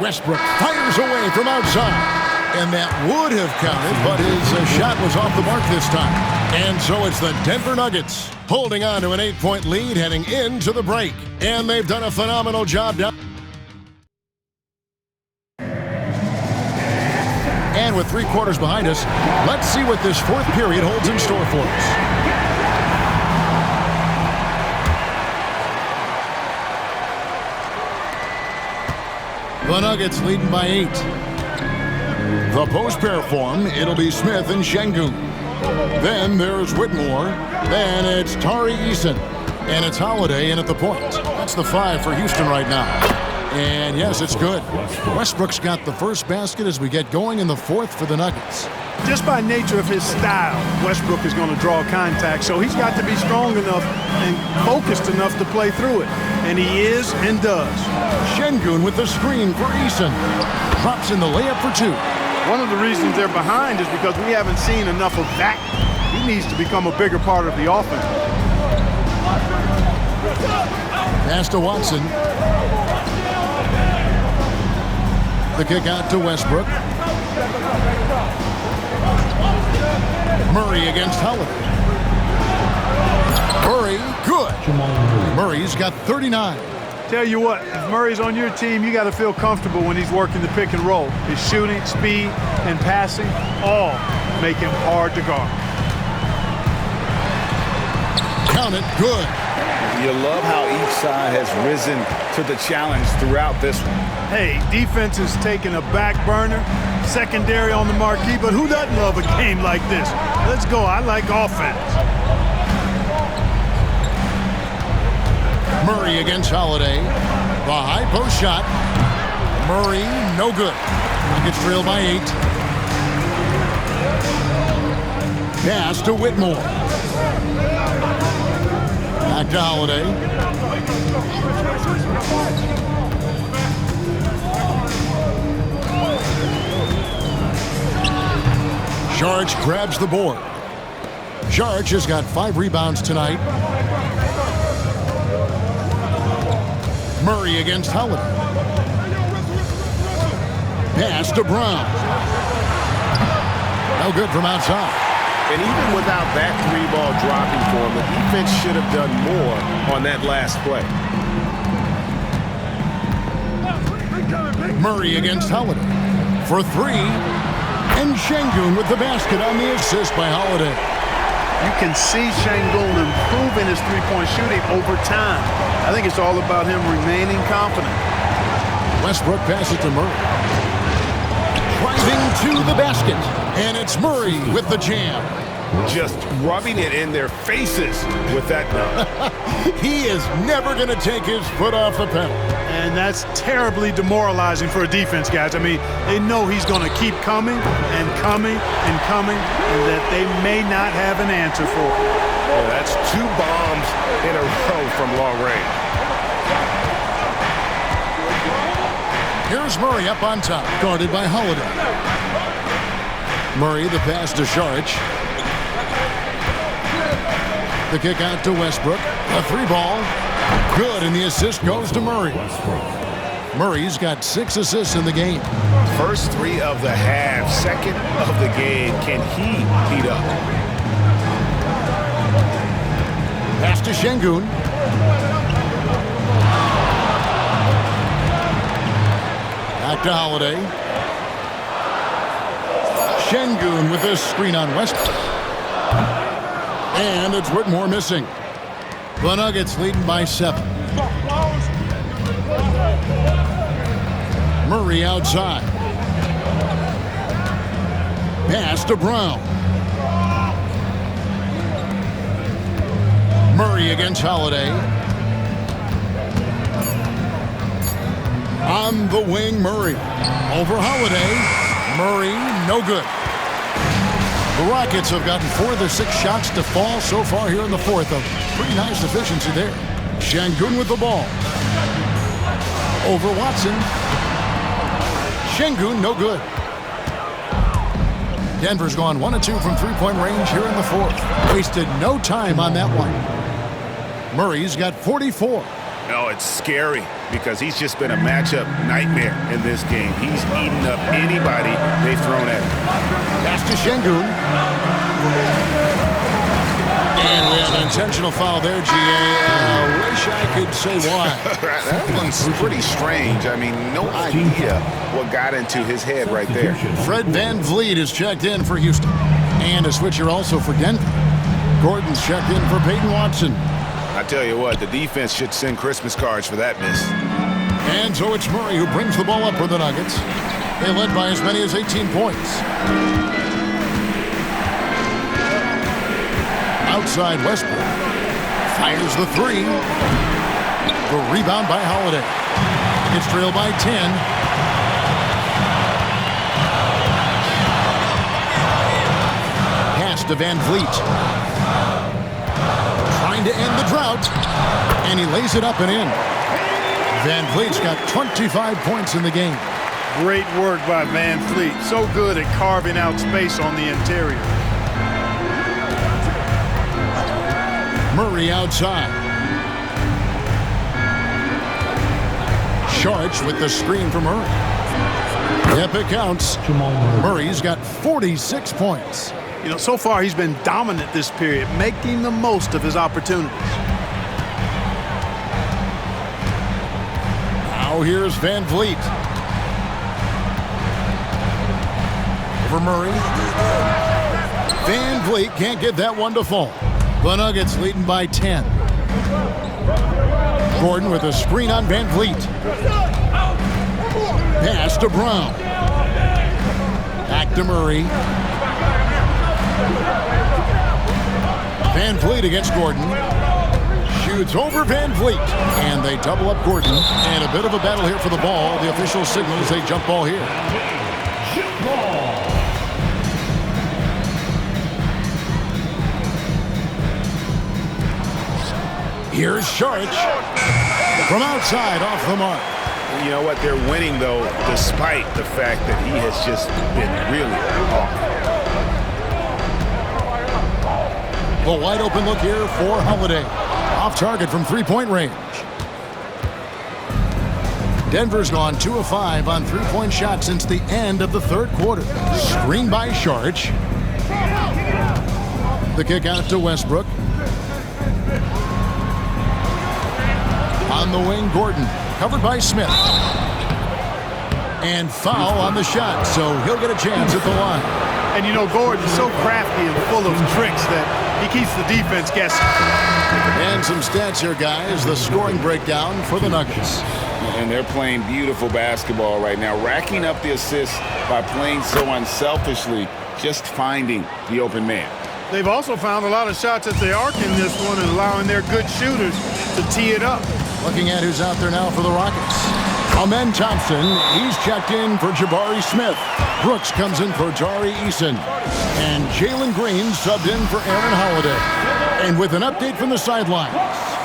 Westbrook fires away from outside. And that would have counted, but his shot was off the mark this time. And so it's the Denver Nuggets holding on to an 8-point lead heading into the break. And they've done a phenomenal job down. And with 3 quarters behind us, let's see what this 4th period holds in store for us. The Nuggets leading by 8. The post pair form, it'll be Smith and Şengün. Then there's Whitmore. Then it's Tari Eason. And it's Holiday in at the point. That's the 5 for Houston right now. And yes, it's good. Westbrook's got the first basket as we get going in the 4th for the Nuggets.
Just by nature of his style, Westbrook is going to draw contact, so he's got to be strong enough and focused enough to play through it. And he is and does.
Şengün with the screen for Eason. Drops in the layup for 2.
One of the reasons they're behind is because we haven't seen enough of that. He needs to become a bigger part of the offense.
Pass to Watson. The kick out to Westbrook. Murray against Holiday. Murray, good. Murray's got 39.
Tell you what, if Murray's on your team, you got to feel comfortable when he's working the pick and roll. His shooting, speed, and passing all make him hard to guard.
Count it, good.
You love how each side has risen to the challenge throughout this one.
Hey, defense is taking a back burner, secondary on the marquee, but who doesn't love a game like this? Let's go. I like offense.
Murray against Holiday. The high post shot. Murray, no good. Gets trailed by 8. Pass to Whitmore. Back to Holiday. Sharge grabs the board. Sharge has got 5 rebounds tonight. Murray against Holiday. Pass to Brown. No good from outside.
And even without that 3-ball dropping for him, the defense should have done more on that last play.
Murray against Holiday for 3. And Şengün with the basket on the assist by Holiday.
You can see Şengün improving his three-point shooting over time. I think it's all about him remaining confident.
Westbrook passes to Murray. Driving to the basket. And it's Murray with the jam.
Just rubbing it in their faces with that dunk.
He is never going to take his foot off the pedal.
And that's terribly demoralizing for a defense, guys. I mean, they know he's going to keep coming and coming and coming, and that they may not have an answer for it.
Yeah, that's 2 bombs in a row from long range.
Here's Murray up on top, guarded by Holiday. Murray, the pass to Sharge. The kick out to Westbrook. A 3-ball. Good, and the assist goes to Murray. Murray's got 6 assists in the game.
First 3 of the half, second of the game. Can he heat up?
Pass to Şengün. Back to Holiday. Şengün with a screen on Westbrook. And it's Whitmore missing. The Nuggets leading by 7. Murray outside. Pass to Brown. Murray against Holiday. On the wing, Murray. Over Holiday. Murray, no good. The Rockets have gotten 4 of their 6 shots to fall so far here in the 4th. A pretty nice efficiency there. Şengün with the ball. Over Watson. Şengün, no good. Denver's gone 1 of 2 from 3-point range here in the 4th. Wasted no time on that one. Murray's got 44.
No, it's scary because he's just been a matchup nightmare in this game. He's eaten up anybody they've thrown at him.
Pass to Şengün. And we have an intentional foul there, G.A. Wish I could say why.
That one's pretty strange. I mean, no idea what got into his head right there.
Fred VanVleet is checked in for Houston. And a switcher also for Denver. Gordon's checked in for Peyton Watson.
I tell you what, the defense should send Christmas cards for that miss.
And so it's Murray who brings the ball up for the Nuggets. They led by as many as 18 points. Outside Westbrook. Fires the 3. The rebound by Holiday. It's trailed by 10. Pass to VanVleet. Trying to end the drought. And he lays it up and in. VanVleet's got 25 points in the game.
Great work by VanVleet. So good at carving out space on the interior.
Murray outside. Sharch with the screen for Murray. Yep, it counts. Murray's got 46 points.
You know, so far he's been dominant this period, making the most of his opportunities.
Now here's Van Vliet. For Murray. Van Vliet can't get that one to fall. The Nuggets leading by 10. Gordon with a screen on Van Vliet. Pass to Brown. Back to Murray. Van Vliet against Gordon. Shoots over Van Vliet. And they double up Gordon. And a bit of a battle here for the ball. The official signals a jump ball here.
Jump ball.
Here's Sharch. From outside, off the mark.
You know what? They're winning, though, despite the fact that he has just been really off.
The wide open look here for Holiday. Off target from three-point range. Denver's gone 2 of 5 on three-point shots since the end of the third quarter. Screen by Sharch. The kick out to Westbrook. On the wing, Gordon. Covered by Smith. And foul on the shot, so he'll get a chance at the line.
And you know, Gordon's so crafty and full of tricks that he keeps the defense guessing.
And some stats here, guys. The scoring breakdown for the Nuggets.
And they're playing beautiful basketball right now, racking up the assists by playing so unselfishly, just finding the open man.
They've also found a lot of shots at the arc in this one and allowing their good shooters to tee it up.
Looking at who's out there now for the Rockets. Amen Thompson, he's checked in for Jabari Smith. Brooks comes in for Tari Eason. And Jalen Green subbed in for Aaron Holiday. And with an update from the sidelines,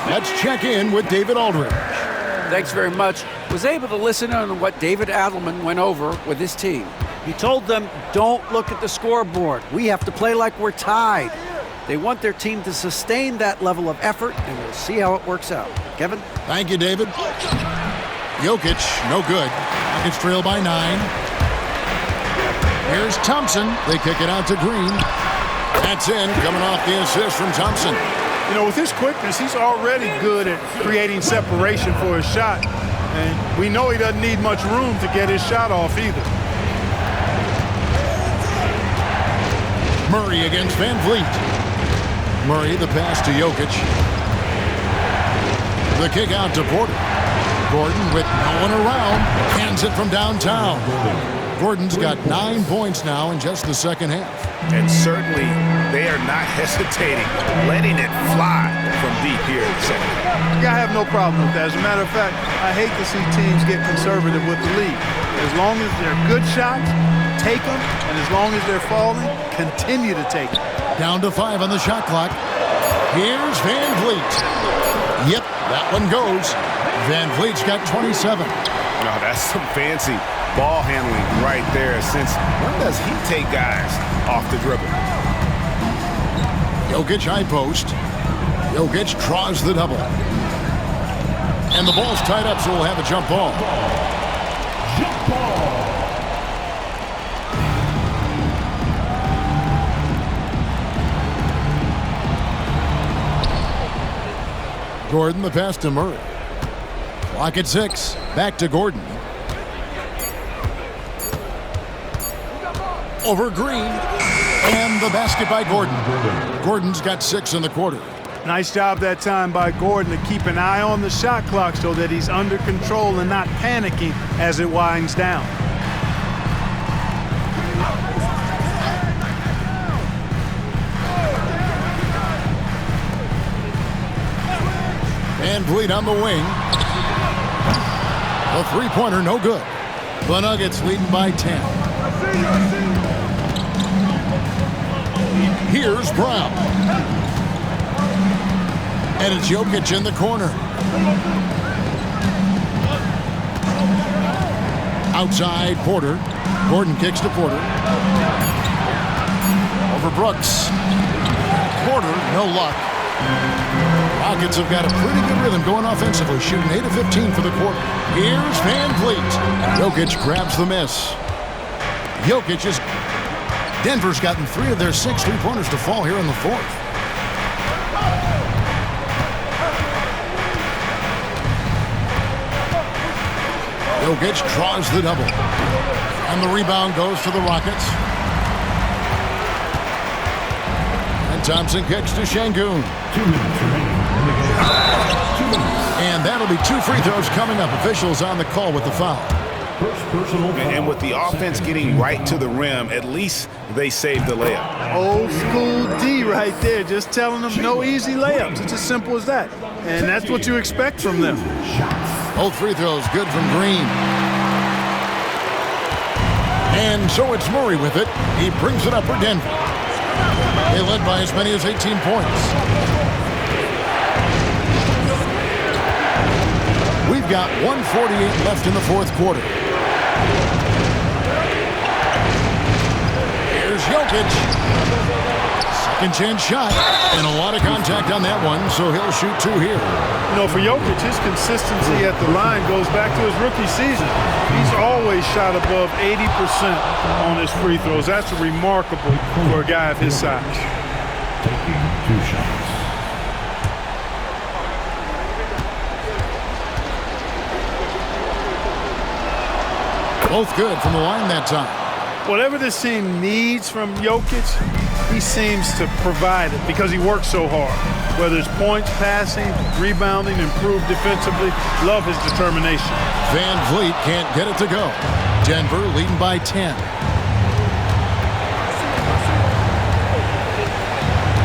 let's check in with David Aldridge.
Thanks very much. Was able to listen in on what David Adelman went over with his team. He told them, don't look at the scoreboard. We have to play like we're tied. They want their team to sustain that level of effort, and we'll see how it works out. Kevin?
Thank you, David. Jokic, no good. Nuggets trail by 9. Here's Thompson. They kick it out to Green. That's in, coming off the assist from Thompson.
You know, with his quickness, he's already good at creating separation for his shot. And we know he doesn't need much room to get his shot off either.
Murray against Van Vliet. Murray, the pass to Jokic. The kick out to Porter. Gordon with no one around. Hands it from downtown. Gordon's got 9 points now in just the second half.
And certainly they are not hesitating, letting it fly from deep here in the second half.
Yeah, I have no problem with that. As a matter of fact, I hate to see teams get conservative with the lead. As long as they're good shots, take them. And as long as they're falling, continue to take them.
Down to 5 on the shot clock. Here's Van Vliet. Yep, that one goes. Van Vliet's got 27.
No, that's some fancy ball handling right there. Since when does he take guys off the dribble?
Jokic high post. Jokic draws the double. And the ball's tied up, so we'll have a jump ball.
Jump ball.
Gordon, the pass to Murray. Clock at 6. Back to Gordon. Over Green. And the basket by Gordon. Gordon's got 6 in the quarter.
Nice job that time by Gordon to keep an eye on the shot clock so that he's under control and not panicking as it winds down.
Van Vliet on the wing. A three-pointer, no good. The Nuggets leading by 10. Here's Brown. And it's Jokic in the corner. Outside, Porter. Gordon kicks to Porter. Over Brooks. Porter, no luck. Rockets have got a pretty good rhythm going offensively, shooting 8 of 15 for the quarter. Here's Van Vliet. Jokic grabs the miss. Denver's gotten 3 of their 6 three-pointers to fall here in the fourth. Jokic draws the double. And the rebound goes to the Rockets. And Thompson kicks to Şengün.
2 minutes remaining in the game. 2 minutes.
And that'll be 2 free throws coming up. Officials on the call with the foul.
First personal foul.
And with the offense getting right to the rim, at least they saved the layup.
Old school D right there, just telling them no easy layups. It's as simple as that. And that's what you expect from them.
Both free throws good from Green. And so it's Murray with it. He brings it up for Denver. They led by as many as 18 points. We've got 1:48 left in the fourth quarter. Here's Jokic. Second chance shot. And a lot of contact on that one, so he'll shoot 2 here.
You know, for Jokic, his consistency at the line goes back to his rookie season. He's always shot above 80% on his free throws. That's remarkable for a guy of his size.
Taking 2 shots.
Both good from the line that time.
Whatever this team needs from Jokic, he seems to provide it because he works so hard. Whether it's points, passing, rebounding, improved defensively, love his determination.
Van Vliet can't get it to go. Denver leading by 10.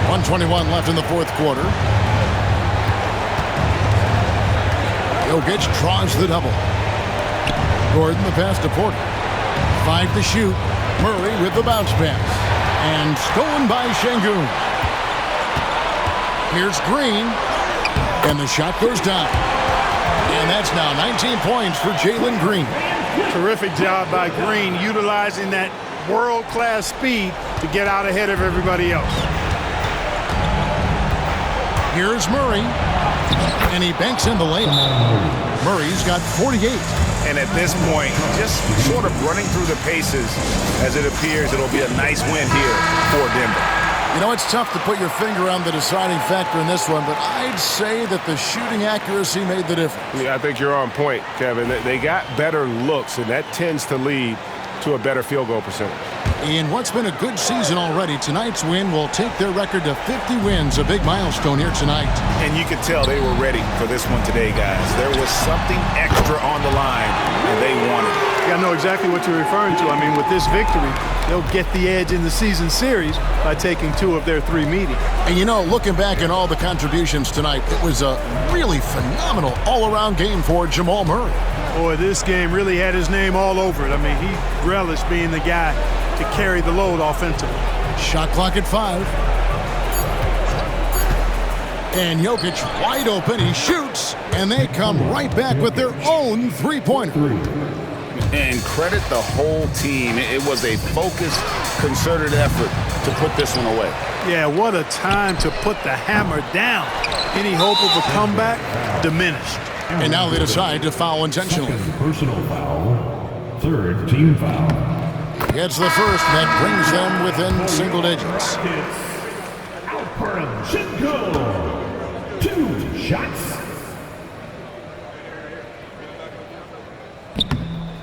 1:21 left in the fourth quarter. Jokic draws the double. Gordon the pass to Porter. 5 to shoot. Murray with the bounce pass. And stolen by Şengün. Here's Green. And the shot goes down. And that's now 19 points for Jalen Green.
Terrific job by Green, utilizing that world-class speed to get out ahead of everybody else.
Here's Murray. And he banks in the layup. Murray's got 48.
And at this point, just sort of running through the paces, as it appears it'll be a nice win here for Denver.
You know, it's tough to put your finger on the deciding factor in this one, but I'd say that the shooting accuracy made the difference.
Yeah, I think you're on point, Kevin. They got better looks, and that tends to lead to a better field goal percentage.
In what's been a good season already, tonight's win will take their record to 50 wins, a big milestone here tonight.
And you could tell they were ready for this one today, guys. There was something extra on the line, and they wanted it.
Yeah, I know exactly what you're referring to. I mean, with this victory, they'll get the edge in the season series by taking 2 of their 3 meetings.
And you know, looking back at all the contributions tonight, it was a really phenomenal all-around game for Jamal Murray.
Boy, this game really had his name all over it. I mean, he relished being the guy to carry the load offensively.
Shot clock at 5. And Jokic wide open. He shoots, and they come right back with their own three-pointer.
And credit the whole team. It was a focused, concerted effort to put this one away.
Yeah, what a time to put the hammer down. Any hope of a comeback diminished.
And now they decide to foul intentionally.
Second personal foul. Third team foul.
Gets the first, and that brings them within single digits.
Alperen Şengün. 2 shots.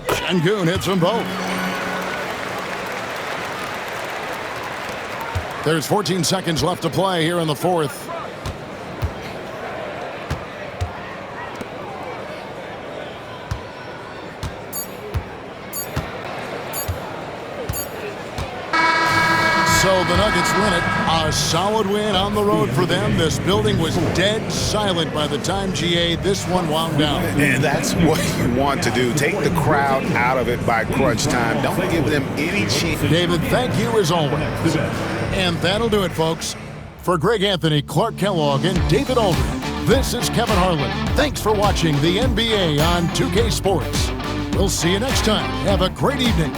Şengün hits them both. There's 14 seconds left to play here in the fourth. So the Nuggets win it. A solid win on the road for them. This building was dead silent by the time, GA, this one wound down.
And that's what you want to do. Take the crowd out of it by crunch time. Don't give them any chance.
David, thank you as always. And that'll do it, folks. For Greg Anthony, Clark Kellogg, and David Aldridge, this is Kevin Harlan. Thanks for watching the NBA on 2K Sports. We'll see you next time. Have a great evening.